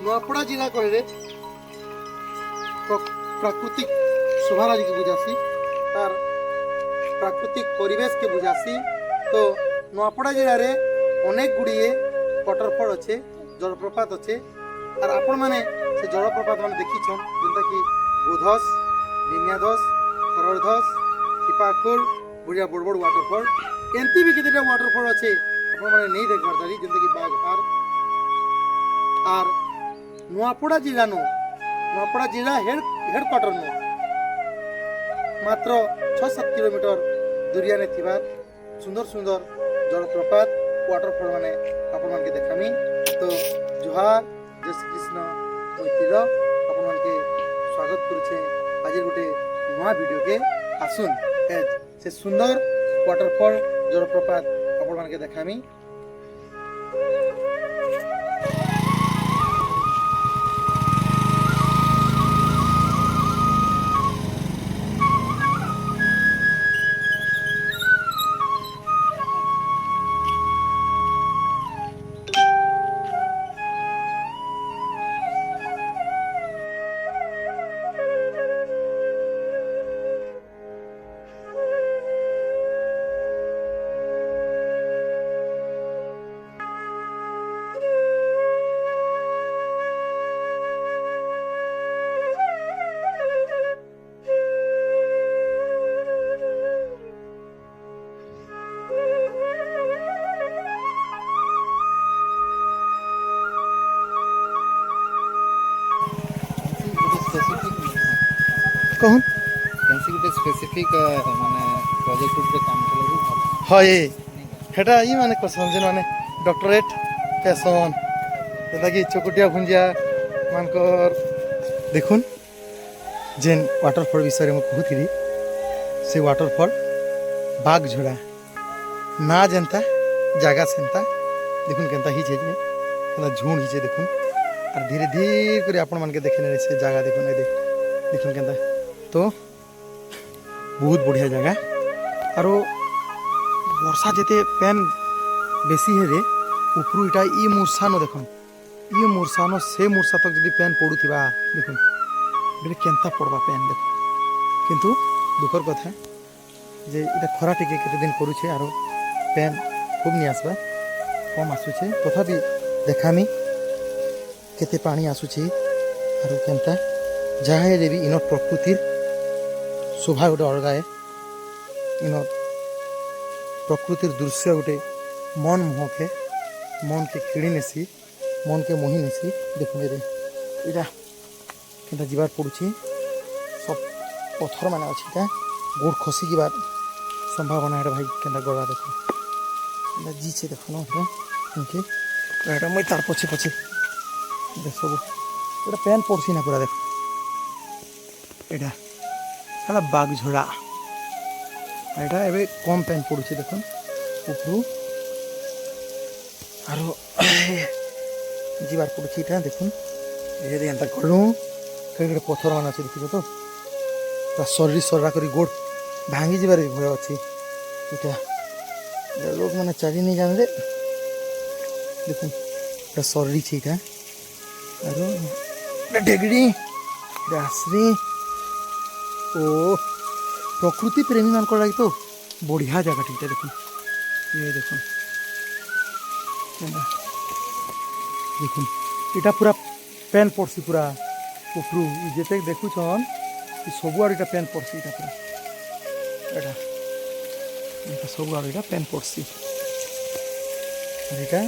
नुआपड़ा जिला कहले प्राकृतिक शोभाराजी के बुझासी तार प्राकृतिक परिवेश के बुझासी। तो नुआपड़ा जिले में अनेक गुड़िए वाटरफॉल अच्छे जलप्रपात अच्छे और आपण मैंने से जलप्रपात मैंने देखी जोटा कि गोधस विन्याधस खरड़धस टिपाखोल बढ़िया बड़ बड़ वाटरफॉल एमती भी कितने वाटरफॉल अच्छे आपण मैंने नहीं देख पार्टी जेनता कि बाघहार और नुआपड़ा जिला नुआपड़ा जिला हेडक्वार्टर नु मात्र 6-7 किलोमीटर दूरिया ने थिबा सुंदर सुंदर जलप्रपात वाटरफॉल माने आपण मन के देखामी। तो जोहार जय श्री कृष्ण मैथिल आपण मन के स्वागत करुछे आज गोटे नया वीडियो के आसुन से सुंदर वाटरफॉल जलप्रपात आपण मन के देखामी। कहूँ कैंसी गुटे स्पेसिफिक माने प्रोजेक्ट ऊपर काम चले भी हाँ ये हेटा ये माने पसंद जेन माने डॉक्टरेट फैशन जेनता कि चकुटिया भुंजिया मानकर देखुन जेन वाटरफॉल विषय में कहूथी से वाटरफॉल बाघ झोड़ा ना जनता जगह सेंता देखुन केनता ही जे केनता झुंड हिचे देखुन और धीरे धीरे कर आपण मान के देखे से जगह देखुन देखुन केनता तो बहुत बढ़िया जगह और वर्षा जेते पेन बेसी है रे उपरू इटा ई मूर्छानो देखुन ये मूर्छानो से मूर्छा तक जदि पेन पड़ुथिबा देखुन बेले केनता पड़बा पेन देखो किंतु दुखर कथा जे इटा खरा टिके केते दिन करूछे और पेन खूब नहीं आसबा कम आसुछे तथापि देखामी केते पानी आसुछे और केनता जहाँ रे भी इन प्रकृतिर शोभा गोटे अलग है इन प्रकृतिर दृश्य गोटे मन मोहके मन के किड़ी नेसी मन के मोही नेसी देखुन रे इटा केनता जीवार पड़ुछि सब पत्थर माने अछि का गोड़ खसी जीवार संभावना है भाई केनता गड़ा देखो केनता जी छे देखो न इनके एटा मैं तार पछे पछे देख सब एटा पेन पड़सी ना पूरा देखो एटा साला बाघ झोड़ा एटा एबे कम पेन पड़ुछि देखुन उपरु आरो जीवार पड़ुछि एटा देखुन ए रे एंता करलु फेर पत्थर मान अछि देखियो तो ता शरीर सररा करी गोड़ भांगी जीवार भय अछि एटा लोग माने चाली नहीं जान रे देखुन एटा शरीर छी एटा आरो एटा डेगड़ी रासरी ओ प्रकृति प्रेमी मान लगी तो बढ़िया जगह ठीक है देखुन ये देखुन देखुन इटा पूरा पेन पड़सी पूरा उपरू जेते देखु छन सब आड़ इटा पेन पड़सी इटा पूरा एटा सब आड़ इटा पेन पड़सी इटा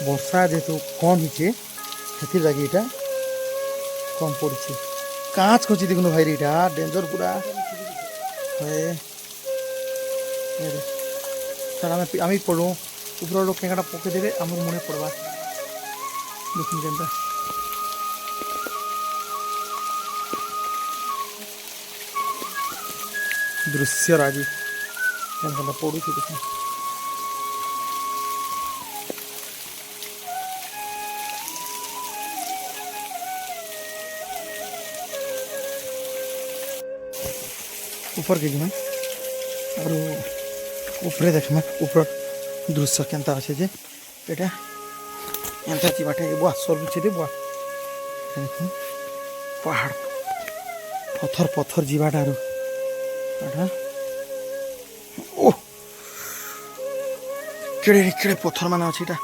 वर्षा जेतु कम हिचे सेतिर लगी इटा कम पड़सी काँच खची देखुन भाई इटा डेंजर पूरा सर आम पड़ू ऊपर लोग केंगाटा पके देवे आम मुने पड़वा देखुन केनता दृश्य राजी केनता पड़ू थी देखुन ऊपर के जिमा और ऊपर देखमा ऊपर दृश्य केनता अच्छे जे एटा ଏନ୍ତା ଯିବାଟେ ବୁଆ ସରୁଛେ ଦେ ବୁଆ ଦେଖୁନ ପାହାଡ଼ ପଥର ପଥର ଯିବାଟା ଆରୁ ଏଟା ଓ କେଡ଼େ କେଡ଼େ ପଥର ମାନେ ଅଛି ଏଟା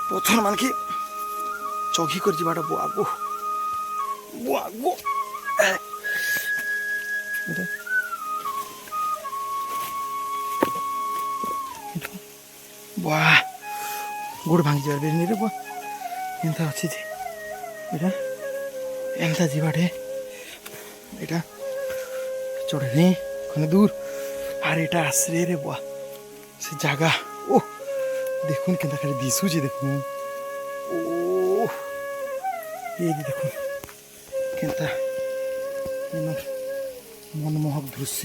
ପଥର ମାନକେ ଚଘି କରି ଯିବାଟା ବୁଆ ଗো ବୁଆ ଗো বুয়া গোড় ভাঙি যাবে বেরিয়ে রে বুয়া এনতা ଅଛି যে এটা এনতা ଯିବାଟେ এটা চড়ে নেই ওখানে দূর আর এটা আসরে রে বুয়া সে জায়গা ও দেখুন কেনতা খালি দিশুছে দেখুন ও এই যে দেখুন কেনতা মনমোহক দৃশ্য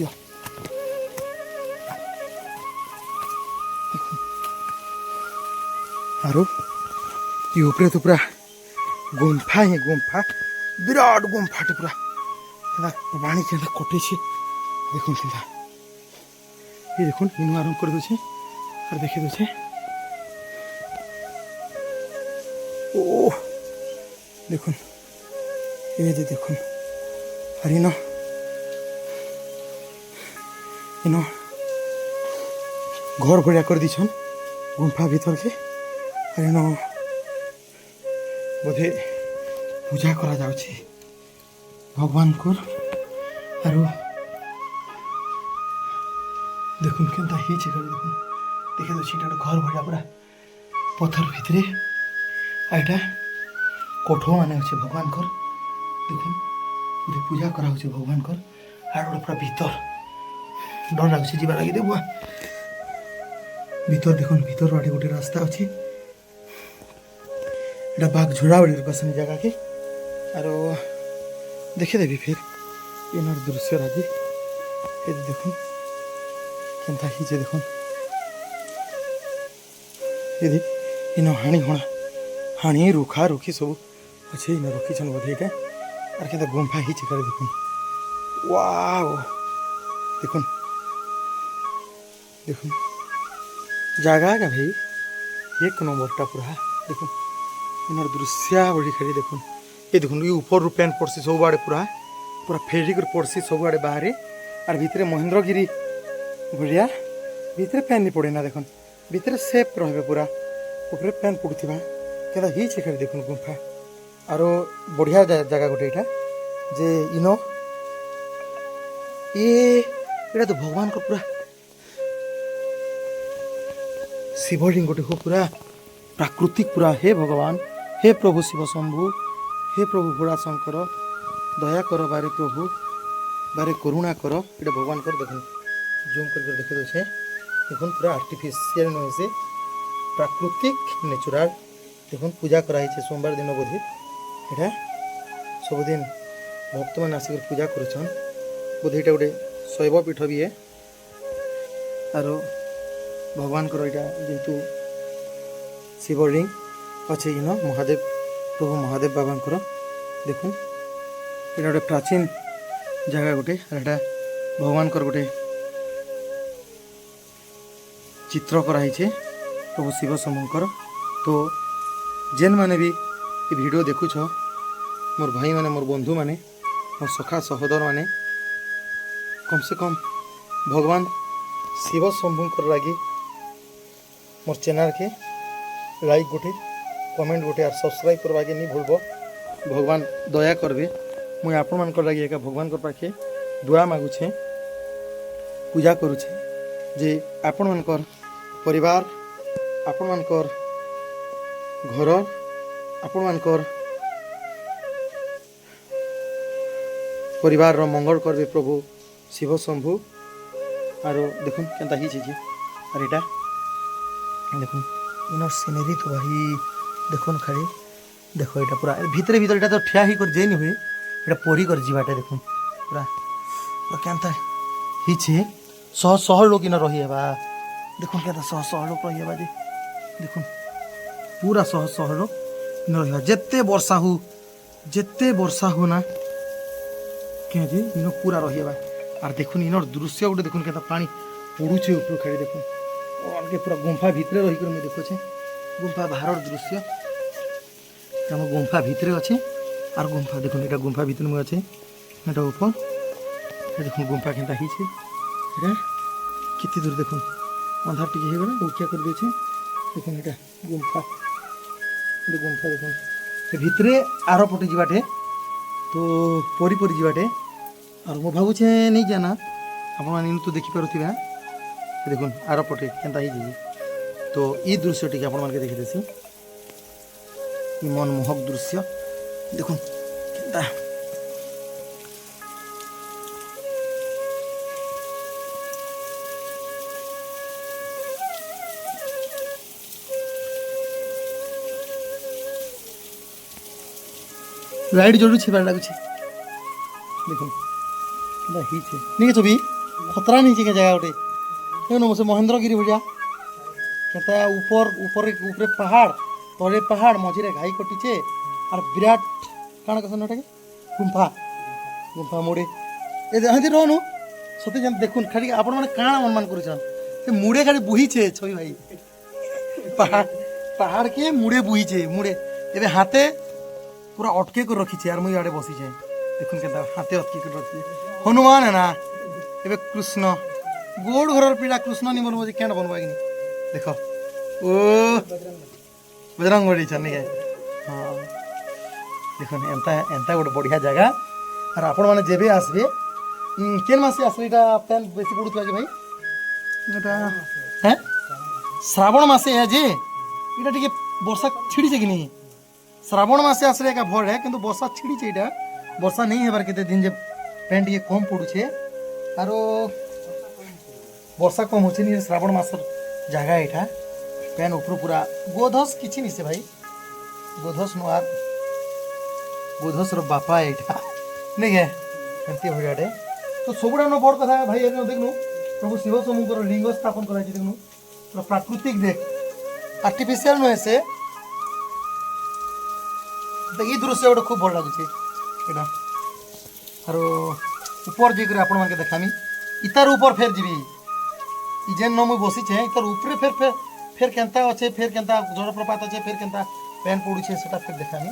आरो ये ऊपर तो पूरा गुम्फा है गुम्फा विराट गुम्फा टे पूरा पानी के कटे देखुन के ये देखुन इन आरम्भ कर दे और देखे दे ओ देखुन ये जे देखुन और इनो घर भरिया कर दीछन गुम्फा भीतर के और इनो बोधे पूजा करा जाउछि भगवान को और देखुन केनता ही छे कर देखुन देखे तो छिटा घर भरिया पूरा पत्थर भितरे आइटा कोठो माने अछि भगवान को देखुन बोधे पूजा करा होछि भगवान को और पूरा भीतर डर लागुछि जीवा लागि देबुआ भीतर देखुन भीतर आड़े गोटे रास्ता अच्छी एटा बाघ झोड़ा बड़ी पसंद जगह के और देखे देवी फिर इनर दृश्य राजी ये देखुन केनता ही जे देखुन ये इन हाणी होना हाणी रुखा रुखी सब अच्छे इन रखी छन बोधे एटा और केनता गुम्फा ही कर देखुन वाओ देखुन देखुन जगह का भाई एक नंबरटा पूरा देखुन इनर दृश्य बड़ी खेली देखुन ये देखुन ये ऊपर रू पेन पड़सी सब आड़े पूरा पूरा फेरी कर पड़सी सब आड़े बाहर और भितर महेंद्रगिरी भरिया भितर पेन नहीं पड़े ना देखुन भितर सेफ रहे पूरा ऊपर पेन पड़ुवा क्या ही खेली देखुन गुम्फा और बढ़िया जगह गोटे यहाँ जे इनो ये तो भगवान को पूरा शिवलिंग गोटे हो पूरा प्राकृतिक पूरा हे भगवान हे प्रभु शिव शंभु हे प्रभु भोला शंकर दया कर बारे प्रभु बारे करुणा कर ये भगवान कर देख जूम कर देखे दे देखुन पूरा आर्टिफिशियल नुहे से प्राकृतिक नेचुराल देखुन पूजा कराई सोमवार दिन बोधे यहाँ सबुदिन भक्त मैंने आसिक पूजा करुछन बोधे यहाँ गोटे शैव पीठ भी है और भगवान को जेहेतु शिवलिंग अच्छे इन महादेव प्रभु महादेव बाबा को देखुन यहाँ गोटे प्राचीन जगह गोटे यहाँ भगवान को गोटे चित्र कराई प्रभु शिव शंभुकर तो जेन माने भी ये वीडियो देखुछ मोर भाई माने मोर बंधु माने मोर सखा सहोदर माने कम से कम भगवान शिव शंभुकर लगी मोर चैनल के लाइक गोटे कमेंट गोटे और सब्सक्राइब करवा के नहीं भूलब भगवान दया करबे मुझे आपण मान लगे एक भगवान को पाखे दुआ मागुछे पूजा करुछे जे आपण मानकर परिवार आपण मानकर घर आपण मानकर परिवार रो मंगल करबे प्रभु शिव शंभु और देखुन केनता ही चीज और एटा देखुन इनर सीनरी तो भाई देखुन खाली देखो ये पूरा भीतर भीतर तो ठिया ही कर जाए हुए ये परी कर जीवाटा देखुन पूरा पूरा केनता ही शह शह लोग इन रही देखुन क्या शह शह लोग रही जे देखुन पूरा शह शह लोग इन रही जिते वर्षा हो ना क्या जे इन पूरा रही और देखुन इनर दृश्य गोटे देखुन क्या पानी पड़ुचे ऊपर खेली देखुन और पूरा गुम्फा भितर रही मुझे देखुचे गुम्फा बाहर दृश्य ଆମ ଗୁମ୍ଫା ଭିତରେ ଅଛି আর গুম্ফা দেখুন এটা গুম্ফা ভিতরে মু আছে এটা উপর দেখুন গুম্ফা কেনটা হয়েছে এটা কেতে দূর দেখুন অন্ধার টিকে হয়ে গেল উঠিয়া করে দিয়েছে দেখুন এটা গুম্ফা দেখুন সে ভিতরে আরো পটে যাবাটে তো পরি পরি যাবাটে আর মু ভাবুছে নেই জানা আপনার তো দেখিপারুথিবে দেখুন আরো পটে কেনটা হয়ে যাবে তো এই দৃশ্যটিকে আপনাকে দেখিতেছি এই মনমোহক দৃশ্য দেখুন কেনটা লাইট জড়ুছে ভালো লাগুছে দেখুন কেনটা হয়েছে নিকে ছবি খতরা নিচে কে জায়গা ওটে দেখুন সে মহেন্দ্রগিরি ভুলিয়া কেনটা উপরে পাহাড় তলে পাহাড় মঝিরে ঘাই কটিছে আর বিরাট কাଣା কসন ওটাকে গুম্ফা গুম্ফা মুড়ে এ হাতি রহনু সত্যি যেন দেখুন খালি আপন মানে কাଣା অনুমান করেছেন সে মুড়ে খালি বুহিছে ছবি ভাই পাহাড়কে মুড়ে বুহিছে মুড়ে এবে হাতে পুরা অটকে করে রখিছে আর মুই আড়ে বসিছে দেখুন কেনটা হাতে অটকে করে রখিছে হনুমান না এবে কৃষ্ণ গোড় ঘরের পিড়া কৃষ্ণ নি বলবো যে কেন বনবা কিনি দেখ ও বজরঙ্গ বলি নাকি হ্যাঁ দেখুন এন্তা এন্তা গোটে বড়িয়া জায়গা আর আপন মানে যেবে আসবে কেন মাসে আসলে এটা প্যান বেশি পড়ুথিবা যে ভাই এটা হ্যাঁ শ্রাবণ মাসে যে এটা টিকে বর্ষা ছিড়িছে কি নি শ্রাবণ মাসে আসলে একা ভর হ্যাঁ কিন্তু বর্ষা ছিড়িছে এটা বর্ষা নেই হেবার কেতে দিন যে প্যান টিকে কম পড়ুছে আর বর্ষা কম হচ্ছে নি শ্রাবণ মাসের জায়গা এটা প্যান উপর পুরা গোধস কিছু নিছে ভাই গোধস নোয়ার গোধসর বাপা এইটা নাকি এমতি ভড়িয়াটে তো সবুটা বড় কথা ভাই দেখনু প্রভু শিব সমুদ্র লিঙ্গ স্থাপন করা হয়েছে দেখনু প্রাকৃতিক দেখ আর্টিফিশিয়াল নয় সে এই দৃশ্য ওটা খুব ভালো লাগুছে এটা আর উপর যে করে আপন মানে দেখামি ইতার উপর ফের যাবি ই যেন মুই বসিছে ইতার উপরে ফের ফের ফের কেনতা আছে ফের কেনতা জলপ্রপাত আছে ফের কেনতা প্যান পড়ুছে সেটা ফের দেখামি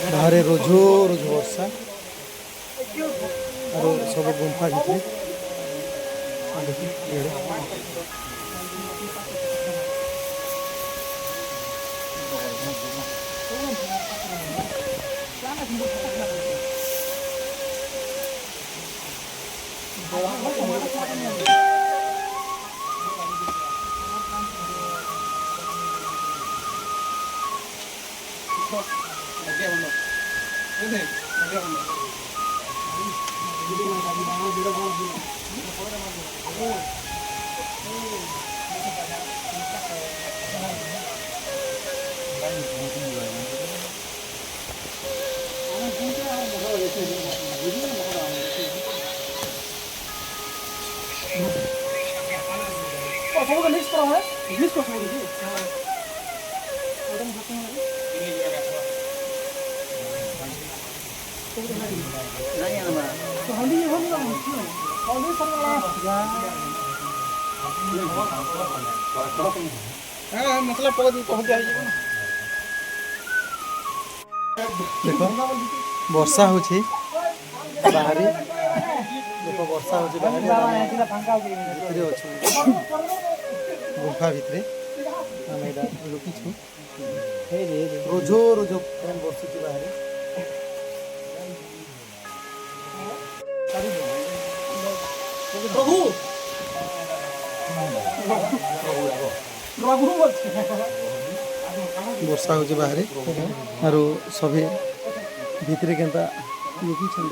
বাহারে রোজো রোজো বর্ষা আর সব গুম্ফা ভিতরে দেখি দেখ বর্ষা হচ্ছে বাহারে দেখ বর্ষা হচ্ছে বাহারে ভিতরে অଛୁ গুম্ফা ভিতরে আমি এটা রুকিছু রোজো রোজো প্যান বসুছি বাহারে প্রভু বর্ষা হচ্ছে বাহারে আর সবে ভিতরে কেনতা লুকিছেন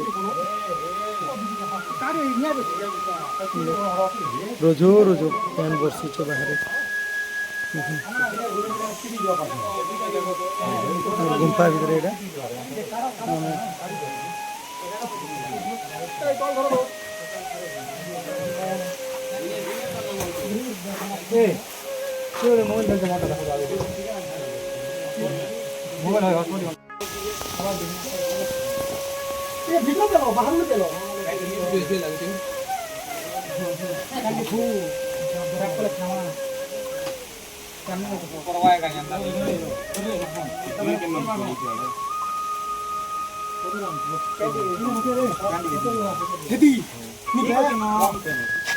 রোজো রোজো প্যান বসুছ বাহারে গুম্ফা ভিতরে এটা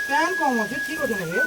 ପ୍ୟାନ୍ କମ୍ ଅଛି ଠିକ୍ ଅଛି ନେବେ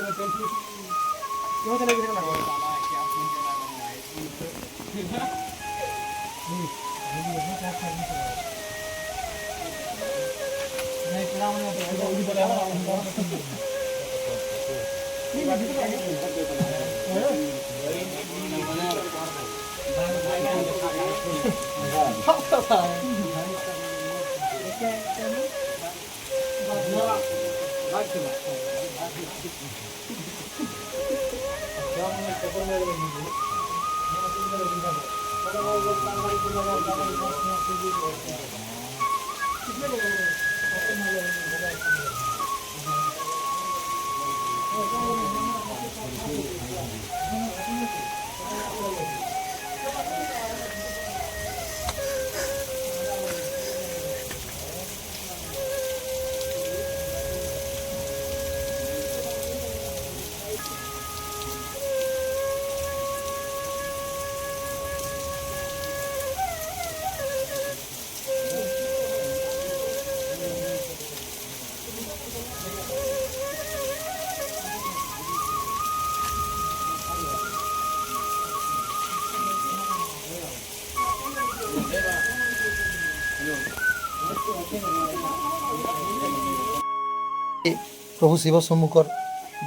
प्रभु शिव सम्मुखर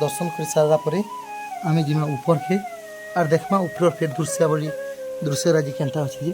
दर्शन कर सारा पर आम जीमा ऊपर के और देखमा ऊपर फिर दृश्यावली दृश्य राजी केनता अच्छे जी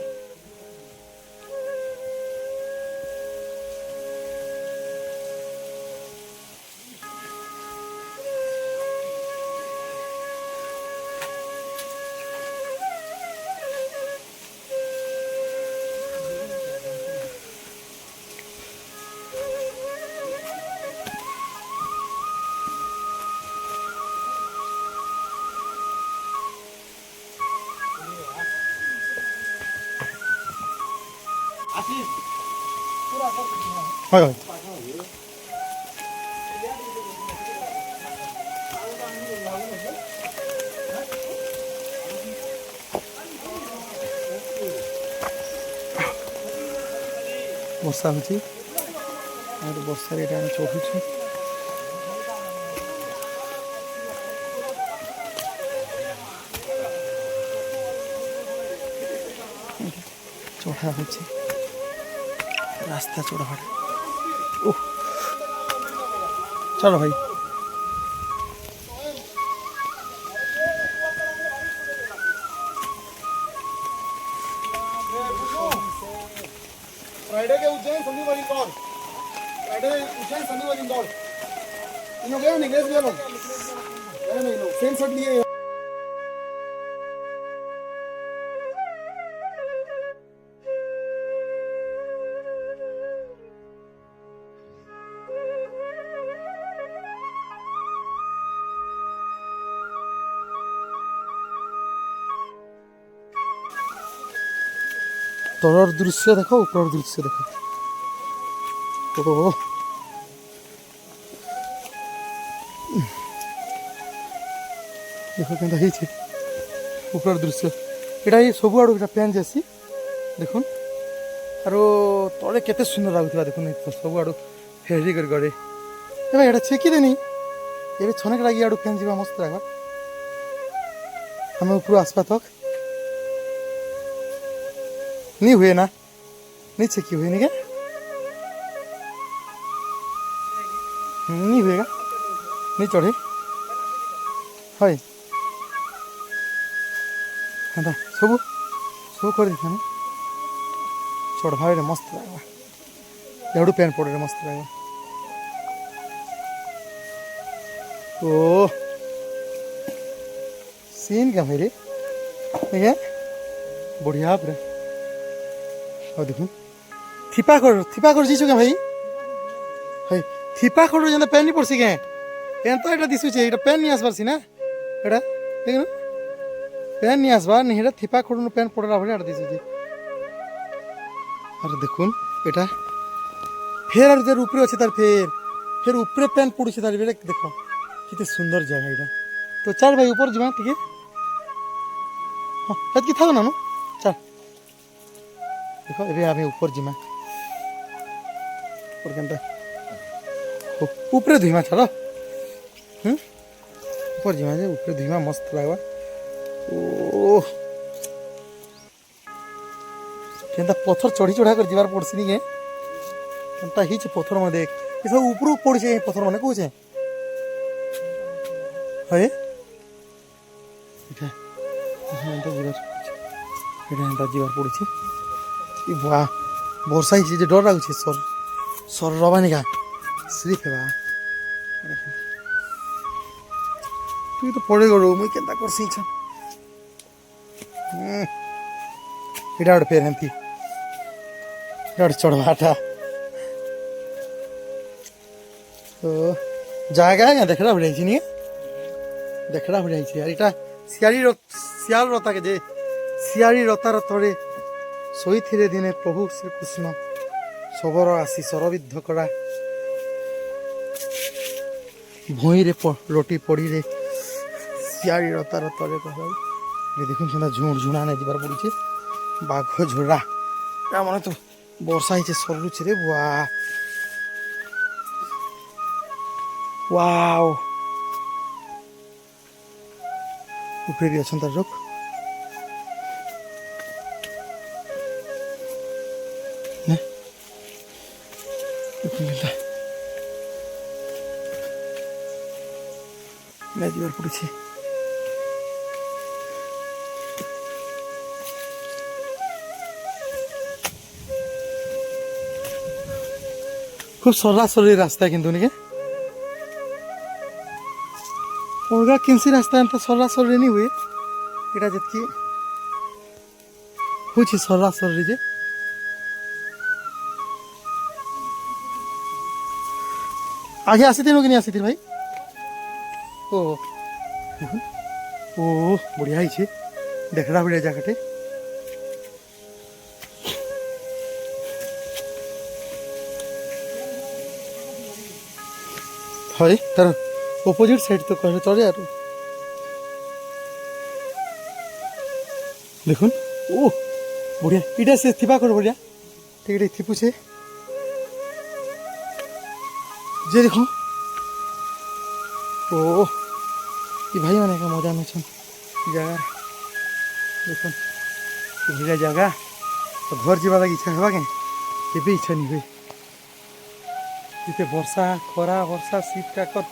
হয় হয় ବର୍ଷା ହେଉଛି ଆଉ ବର୍ଷାରେ ଏଇଟା ଆମେ ଚଢ଼ୁଛୁ ଚଢ଼ା ହେଉଛି रास्ता चौड़ा ओह चलो भाई फ्राइडे के उज्जैन शनिवार इंदौर फ्राइडे उज्जैन शनिवार इंदौर इन लोग गए नहीं गए लोग गए नहीं लोग सेम शर्ट लिए तलर दृश्य देख ऊपर दृश्य देख ओ देख के ऊपर दृश्य यहाँ ये सब आड़ पैन जासी देख आर तले केते सुंदर लगुवा देखुन सब आड़ फेरी कर गड़े यहाँ छेकी देनी ये छनक लगी आड़ पैन जा मस्त लगा हमें ऊपर आसपा तक नहीं हुए ना नहीं छेकी हुए नहीं क्या नहीं हुएगा नहीं चढ़े है हाँ सब सब कर देता चढ़वा मस्त लगवा एवढू पैन पड़े मस्त लगवा ओ सीन क्या भाई रे क्या बढ़िया पूरा और देखो थिपा कर जीचु क्या भाई है थिपा कर जेना पैन नहीं पड़सी क्या एन तो यहाँ दिशुचे ये पैन नहीं आसबार ना एटा देख पैन नहीं आसबार नहीं এটা थिपा कर पैन पड़ा भाई এটা दिशुचे और देखुन এটা फेर और जर ऊपर अच्छे तार फेर ऊपर पैन पड़ुছে तार बेटा देखो कितने सुंदर जगह यहाँ तो चल भाई ऊपर जीवा ठीक है ହଁ ହେତ୍କି ଥାଉ ନାନୁ ଚାଲ ଦେଖ ଏବେ ଆମେ ଉପର ଯିମା ଉପର କେନ୍ତା উপরে ধুইমা ছাড় উপর ଯିମା ଯେ উপরে ଧୁଇମା ମସ୍ତ ଲାଗ୍ବା ଓ କେନ୍ତା ପଥର ଚଢ଼ି ଚଢ଼ା କରି ଯିବାର ପଡ଼ସି ନି କେ କେନ୍ତା ହେଇଛେ ପଥର ମାନେ ଦେଖ ଏ ସବୁ ଉପରକୁ ପଡ଼ିছে ଏ ପଥର ମାନେ କହୁଛେ ହଏ ଏଇଟା ଏନ୍ତା ଯିବାର ଏଇଟା ଏନ୍ତା ଯିବାର ପଡ଼ୁଛି ଇ ବୁଆ ବର୍ଷା ହେଇଛି ଯେ ଡର ଲାଗୁଛି ସର ରବାନିକା ସ୍ଲିପ୍ ହେବା তুই তো পড়ে গেল মুই কেনতা করছি ইচ্ছা এটা ଗୋଟେ ଫେର ହେନ୍ତି এটা ଗୋଟେ ଚଢ଼ବାଟା তো জায়গা আজ্ঞা দেখড়া ভিড়াইছি নিয়ে দেখড়া ভিড়াইছি আর এটা শিয়াল রতাকে যে শিয়াଳି রতার তଳେ ଶୋଇଥିଲେ ଦିନେ ପ୍ରଭୁ ଶ୍ରୀକୃଷ୍ଣ ଶବର ଆସି ଶରବିଦ୍ଧ କରା ଭୂଇଁରେ ଲୋଟି ପଡ଼ିରେ ଶିଆଳି ରତାର ତଳେ କହିବା ଦେଖୁନ୍ ସେନ୍ତା ଝୁଣା ନାଇଁ ଯିବାର ପଡ଼ୁଛେ ବାଘ ଝୋଡ଼ା ତା ମାନେ ତ ବର୍ଷା ହେଇଛେ ସରୁଛି ରେ ବୁଆ ୱାଓ ଉପରେ ବି ଅଛନ୍ ତାର ଲୋକ ଯିବାର ପଡ଼ୁଛି খুব সরাসরি রাস্তা কিন্তু নাকি অলগা কেনসি রাস্তা এমতা সরাসরি নি হুয়ে এটা যেতকি হচ্ছে সরাসরি যে আগে আসিথিল কি নি আসিথিল ভাই ও ও বঢ়িয়া হয়েছে দেখড়া ভিড়া জায়গাটে হয় তার অপোজিট সাইড তো কহে চলে আর দেখুন ও বঢ়িয়া এটা সে থিবা কর বঢ়িয়া ঠিক এটা থিপুছে যে দেখুন ও ये भाई मैंने का मजा में जगह देखो ভিড়া জায়গা তো ঘর যাওয়া লাগে ইচ্ছা হবা কেন কেবে ইচ্ছা নি হুয়ে যেতে বর্ষা খরা বর্ষা শীত কাকর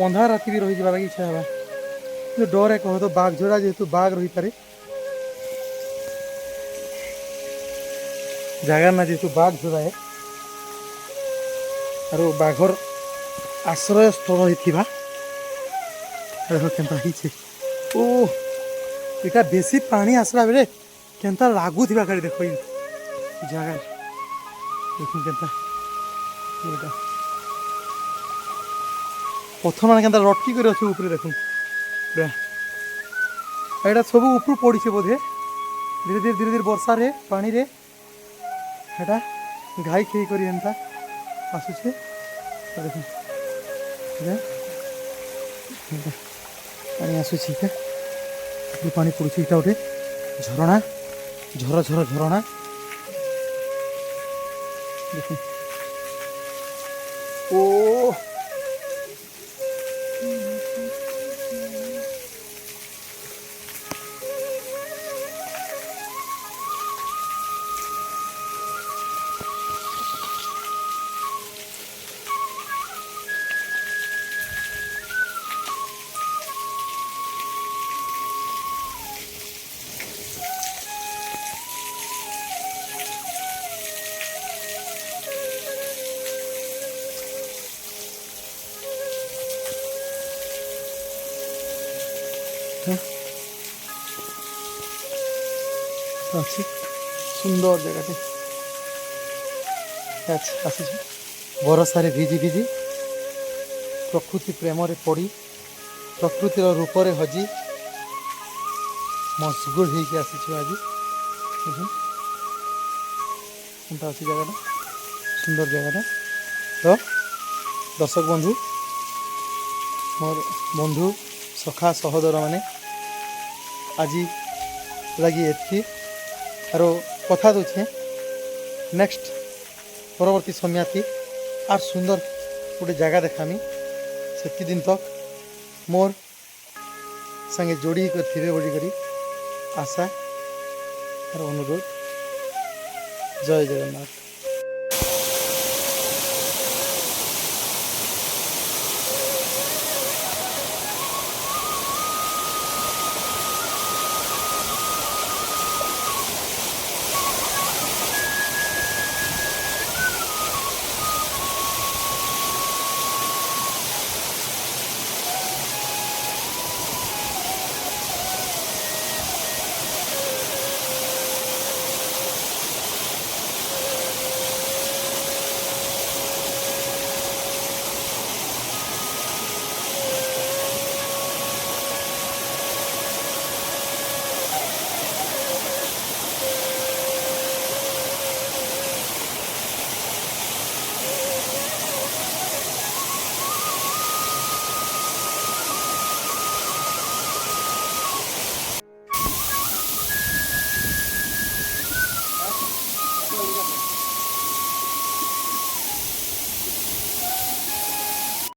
অন্ধার রাতি বি রহি যাওয়া লাগে ইচ্ছা হবা ডরে কহ তো বাঘ ঝোড়া যেহেতু বাঘ রহিপারে জায়গার না যেহেতু বাঘ ঝোড়া আর বাঘর আশ্রয়স্থল হইথিবা দেখ কেনতা হইছে ও এটা বেশি পানি আসলা বেলে কেনতা লাগুথিবা খালি দেখ এই জায়গা দেখুন কেনতা এটা পথর মানে কেনতা রটকি করে আছে উপরে দেখুন এটা সবু উপরু পড়িছে বোধে ধীরে ধীরে ধীরে ধীরে বর্ষারে পানিরে এটা ঘাই খেয়ে করি এনতা আসুছে দেখুন পানি আসুছি পানি পড়ুଛି এটা গোটে ঝরଣା ঝর ঝর ঝরଣା দেখুন ও ଅଛି ସୁନ୍ଦର ଜାଗାଟେ ଆସିଛି ବରଷାରେ ଭିଜି ଭିଜି ପ୍ରକୃତି ପ୍ରେମରେ ପଡ଼ି ପ୍ରକୃତିର ରୂପରେ ହଜି ମସଗୁଲ ହେଇକି ଆସିଛୁ ଆଜି ଏନ୍ତା ଅଛି ଜାଗାଟା ସୁନ୍ଦର ଜାଗାଟା ତ ଦର୍ଶକ ବନ୍ଧୁ ମୋର ବନ୍ଧୁ ସଖା ସହୋଦର ମାନେ ଆଜି লাগি এতকি আর কথা দৌছে নেক্সট পরবর্তী সময়াতি আর সুন্দর গোটে জায়গা দেখামি সেতকি দিন তক মোর সঙ্গে যোড়ি থিবে বলি করি আশা আর অনুরোধ। জয় জগন্নাথ।